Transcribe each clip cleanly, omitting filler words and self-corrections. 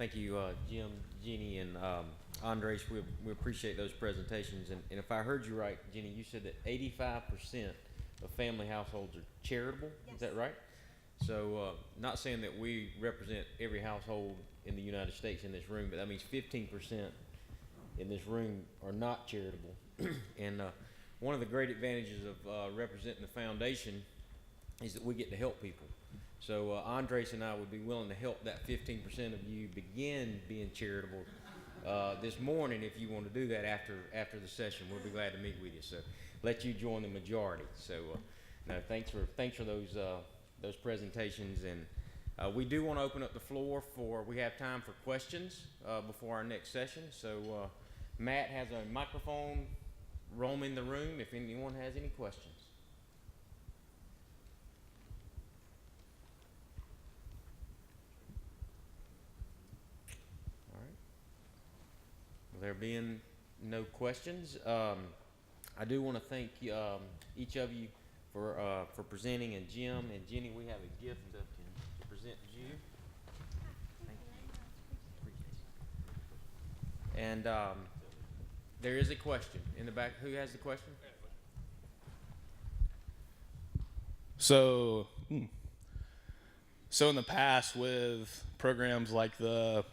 Thank you, Jim, Jeannie, and Andres. We appreciate those presentations. And if I heard you right, Jeannie, you said that 85% of family households are charitable. Yes. Is that right? So, not saying that we represent every household in the United States in this room, but that means 15% in this room are not charitable. And one of the great advantages of representing the foundation is that we get to help people. So Andres and I would be willing to help that 15% of you begin being charitable this morning. If you want to do that after the session, we'll be glad to meet with you. So let you join the majority. So no, thanks for those presentations. And we do want to open up the floor we have time for questions before our next session. So Matt has a microphone roaming the room if anyone has any questions. There being no questions, I do want to thank each of you for presenting, and Jim and Jenny, we have a gift to present to you. Thank you. And there is a question in the back. Who has the question? So in the past with programs like the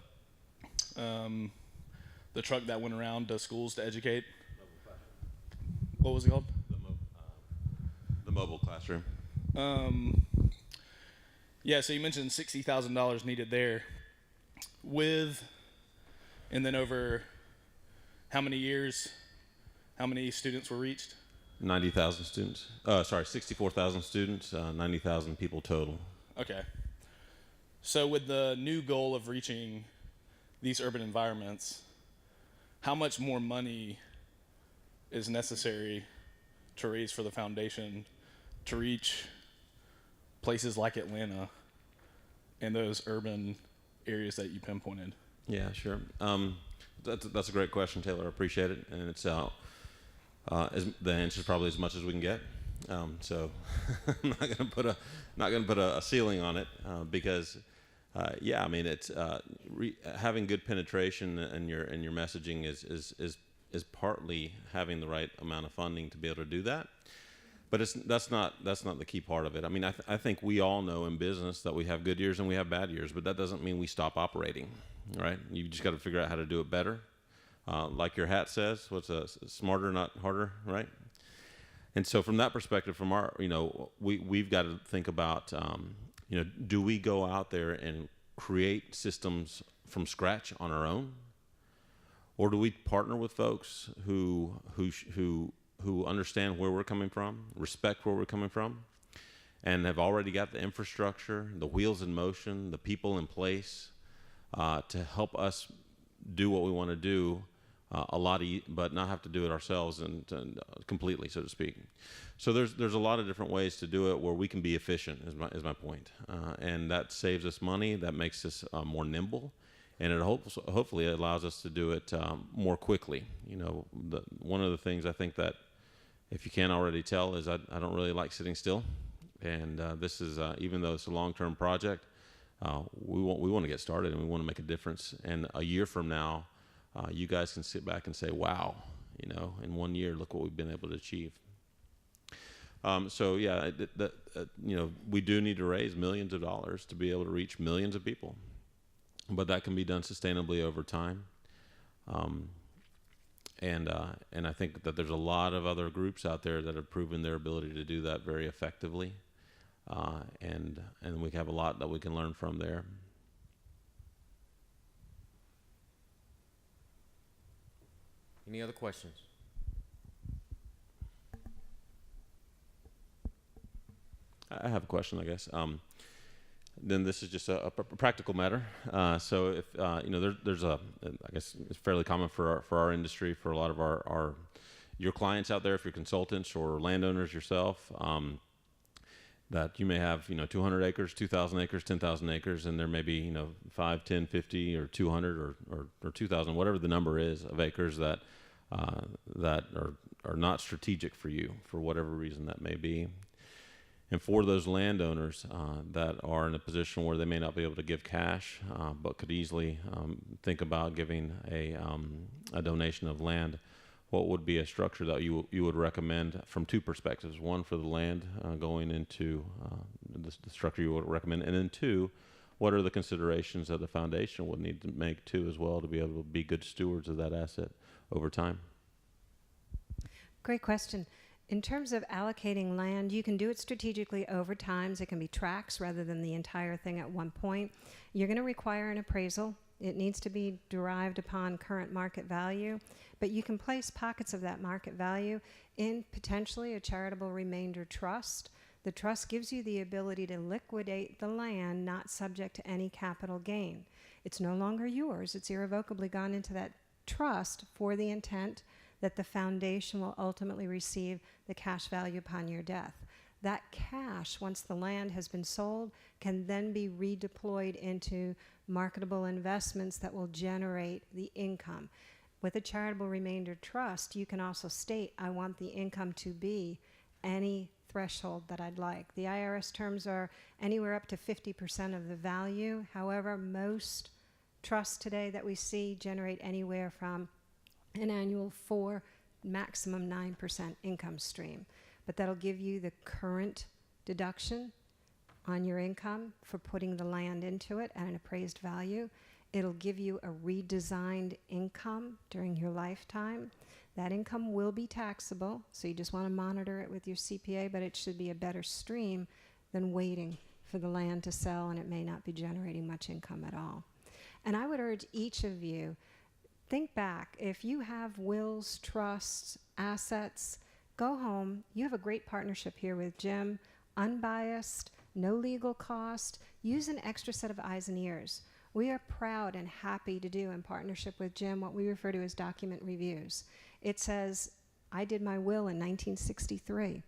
truck that went around to schools to educate. What was it called? The mobile classroom. Yeah, so you mentioned $60,000 needed there. And then over how many years, how many students were reached? 90,000 students. 64,000 students, 90,000 people total. Okay. So with the new goal of reaching these urban environments, how much more money is necessary to raise for the foundation to reach places like Atlanta and those urban areas that you pinpointed? Yeah, sure. That's a great question, Taylor. I appreciate it, and it's the answer is probably as much as we can get. So I'm not gonna put a ceiling on it because. Yeah, I mean it's having good penetration and your messaging is partly having the right amount of funding to be able to do that, but that's not the key part of it. I mean, I think we all know in business that we have good years and we have bad years, but that doesn't mean we stop operating, right? You just got to figure out how to do it better. Like your hat says, what's smarter, not harder, right? And so from that perspective, from our, we've got to think about. Do we go out there and create systems from scratch on our own, or do we partner with folks who understand where we're coming from, respect where we're coming from, and have already got the infrastructure, the wheels in motion, the people in place to help us do what we want to do but not have to do it ourselves and completely, so to speak. So there's a lot of different ways to do it where we can be efficient. Is my point, and that saves us money. That makes us more nimble, and it hopefully allows us to do it more quickly. One of the things I think that, if you can't already tell, is I don't really like sitting still, and this is even though it's a long-term project, we want to get started and we want to make a difference. And a year from now. You guys can sit back and say, wow, in 1 year, look what we've been able to achieve. So yeah, we do need to raise millions of dollars to be able to reach millions of people, but that can be done sustainably over time. And I think that there's a lot of other groups out there that have proven their ability to do that very effectively, and we have a lot that we can learn from there. Any other questions? I have a question, I guess. Then this is just a practical matter. So if there's I guess it's fairly common for our industry, for a lot of your clients out there, if you're consultants or landowners yourself, that you may have 200 acres, 2,000 acres, 10,000 acres, and there may be 5, 10, 50, or 200 or 2,000, whatever the number is of acres that are not strategic for you for whatever reason that may be. And for those landowners that are in a position where they may not be able to give cash, but could easily think about giving a donation of land, what would be a structure that you would recommend from two perspectives? One, for the land going into the structure you would recommend, and then two, what are the considerations that the foundation would need to make too as well to be able to be good stewards of that asset over time? Great question. In terms of allocating land, you can do it strategically over times. It can be tracts rather than the entire thing at one point. You're going to require an appraisal. It needs to be derived upon current market value, but you can place pockets of that market value in potentially a charitable remainder trust. The trust gives you the ability to liquidate the land not subject to any capital gain. It's no longer yours. It's irrevocably gone into that trust for the intent that the foundation will ultimately receive the cash value upon your death. That cash, once the land has been sold, can then be redeployed into marketable investments that will generate the income. With a charitable remainder trust, you can also state, I want the income to be any threshold that I'd like. The IRS terms are anywhere up to 50% of the value. However, most trusts today that we see generate anywhere from an annual 4, maximum 9% income stream. But that'll give you the current deduction on your income for putting the land into it at an appraised value. It'll give you a redesigned income during your lifetime. That income will be taxable, so you just want to monitor it with your CPA, but it should be a better stream than waiting for the land to sell and it may not be generating much income at all. And I would urge each of you, think back. If you have wills, trusts, assets, go home. You have a great partnership here with Jim, unbiased, no legal cost. Use an extra set of eyes and ears. We are proud and happy to do in partnership with Jim what we refer to as document reviews. It says, I did my will in 1963.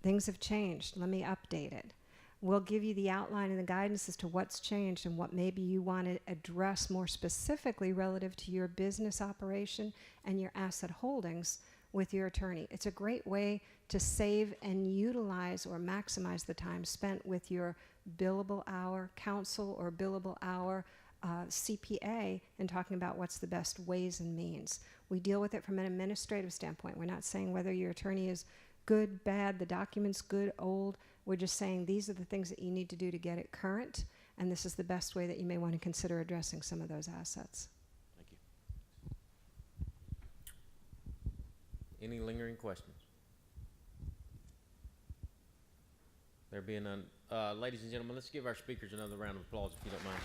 Things have changed. Let me update it. We'll give you the outline and the guidance as to what's changed and what maybe you want to address more specifically relative to your business operation and your asset holdings with your attorney. It's a great way to save and utilize or maximize the time spent with your billable hour counsel or billable hour CPA and talking about what's the best ways and means. We deal with it from an administrative standpoint. We're not saying whether your attorney is good, bad, the document's good, old. We're just saying these are the things that you need to do to get it current, and this is the best way that you may want to consider addressing some of those assets. Thank you. Any lingering questions? There being none, ladies and gentlemen, let's give our speakers another round of applause if you don't mind.